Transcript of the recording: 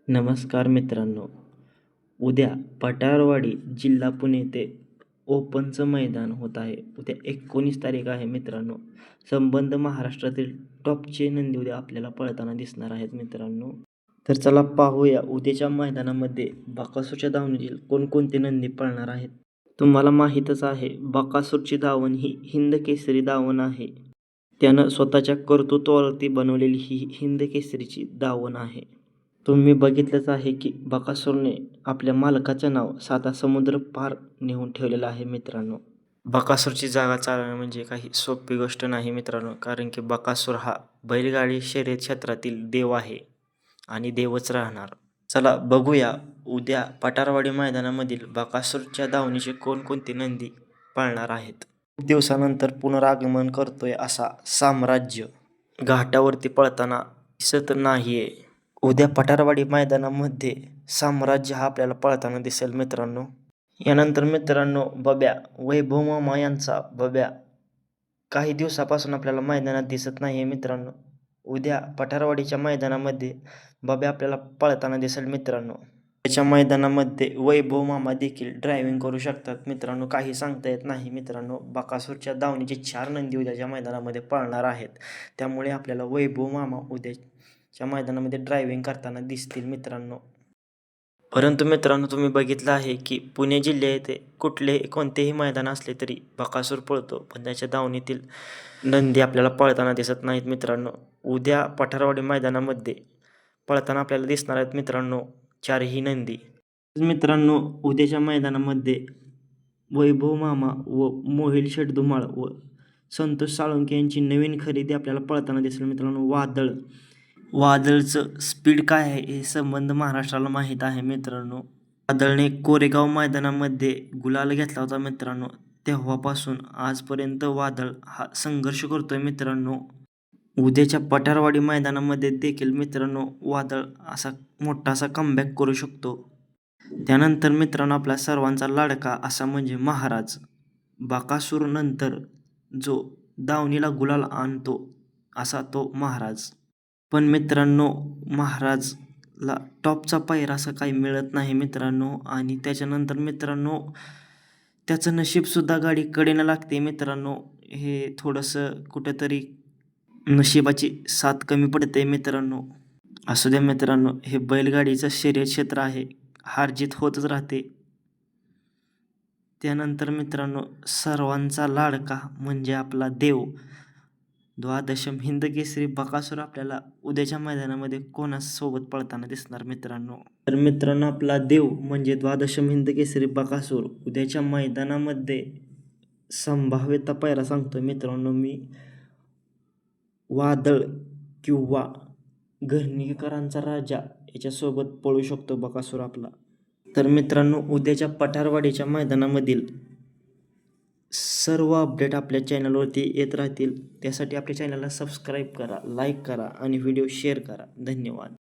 नमस्कार मित्रांनो. उद्या पठारवाडी जिल्हा पुणे येथे ओपनचं मैदान होत आहे. उद्या 19 तारीख आहे मित्रांनो. संबंध महाराष्ट्रातील टॉपचे नंदी उद्या आपल्याला पळताना दिसणार आहेत मित्रांनो. तर चला पाहूया उद्याच्या मैदानामध्ये बकासूरच्या धावणीतील कोणकोणते नंदी पळणार आहेत. तुम्हाला माहीतच आहे बकासूरची धावण ही हिंद केसरी धावण आहे. त्यानं स्वतःच्या कर्तृत्वावरती बनवलेली ही हिंद केसरीची धावण आहे. तुम्ही बघितलंच आहे की बकासूरने आपल्या मालकाचं नाव साता समुद्र पार नेऊन ठेवलेलं आहे मित्रांनो. बकासूरची जागा चालवणं म्हणजे काही सोपी गोष्ट नाही मित्रांनो, कारण की बकासूर हा बैलगाडी शर्यत क्षेत्रातील देव आहे आणि देवच राहणार. चला बघूया उद्या पठारवाडी मैदानामधील बकासूरच्या धावणीचे कोणकोणते नंदी पळणार आहेत. खूप दिवसानंतर पुनरागमन करतोय असा साम्राज्य घाटावरती पळताना दिसत नाहीये. उद्या पठारवाडी मैदानामध्ये साम्राज्य हा आपल्याला पळताना दिसेल मित्रांनो. यानंतर मित्रांनो बब्या वैभव मामा यांचा बब्या काही दिवसापासून आपल्याला मैदानात दिसत नाही आहे मित्रांनो. उद्या पठारवाडीच्या मैदानामध्ये बब्या आपल्याला पळताना दिसेल मित्रांनो. त्याच्या मैदानामध्ये वैभव मामा देखील ड्रायव्हिंग करू शकतात मित्रांनो, काही सांगता येत नाही मित्रांनो. बकासूरच्या धावणीचे 4 नंदी उद्याच्या मैदानामध्ये पळणार आहेत, त्यामुळे आपल्याला वैभव मामा उद्याच्या मैदानामध्ये ड्रायव्हिंग करताना दिसतील मित्रांनो. परंतु मित्रांनो तुम्ही बघितलं आहे की पुणे जिल्ह्या येथे कोणतेही मैदान असले तरी बकासूर पळतो, पण त्याच्या धावणीतील नंदी आपल्याला पळताना दिसत नाहीत मित्रांनो. उद्या पठारवाडी मैदानामध्ये पळताना आपल्याला दिसणार आहेत मित्रांनो 4ही नंदी. मित्रांनो उद्याच्या मैदानामध्ये वैभव मामा व मोहिल शेठ धुमाळ व संतोष साळुंखे यांची नवीन खरेदी आपल्याला पळताना दिसेल मित्रांनो. वादळचं स्पीड काय आहे हे संबंध महाराष्ट्राला माहीत आहे मित्रांनो. वादळने कोरेगाव मैदानामध्ये गुलाल घेतला होता मित्रांनो. तेव्हापासून आजपर्यंत वादळ हा संघर्ष करतोय मित्रांनो. उद्याच्या पठारवाडी मैदानामध्ये देखील मित्रांनो वादळ असा मोठासा कमबॅक करू शकतो. त्यानंतर मित्रांनो आपला सर्वांचा लाडका असा म्हणजे महाराज बकासूर नंतर जो दावणीला गुलाल आणतो असा तो महाराज. पण मित्रांनो महाराजला टॉपचा पायरा असं काही मिळत नाही मित्रांनो, आणि त्याच्यानंतर मित्रांनो त्याचं नशीबसुद्धा गाडी कडेनं लागते मित्रांनो. हे थोडंसं कुठंतरी नशिबाची साथ कमी पडते मित्रांनो. असू द्या मित्रांनो, हे बैलगाडीचं शर्यत क्षेत्र आहे, हारजीत होतच राहते. त्यानंतर मित्रांनो सर्वांचा लाडका म्हणजे आपला देव द्वादशम हिंद केसरी बकासूर आपल्याला उद्याच्या मैदानामध्ये कोणासोबत पळताना दिसणार मित्रांनो. तर मित्रांनो आपला देव म्हणजे द्वादशम हिंद केसरी बकासूर उद्याच्या मैदानामध्ये संभाव्यता पायरा सांगतोय मित्रांनो मी. वादळ किंवा घरणीकरांचा राजा याच्यासोबत पळू शकतो बकासूर आपला. तर मित्रांनो उद्याच्या पठारवाडीच्या मैदानामधील सर्व अपडेट आपल्या चॅनलवरती येत राहतील. त्यासाठी आपल्या चॅनलला सबस्क्राईब करा, लाईक करा आणि व्हिडिओ शेअर करा. धन्यवाद.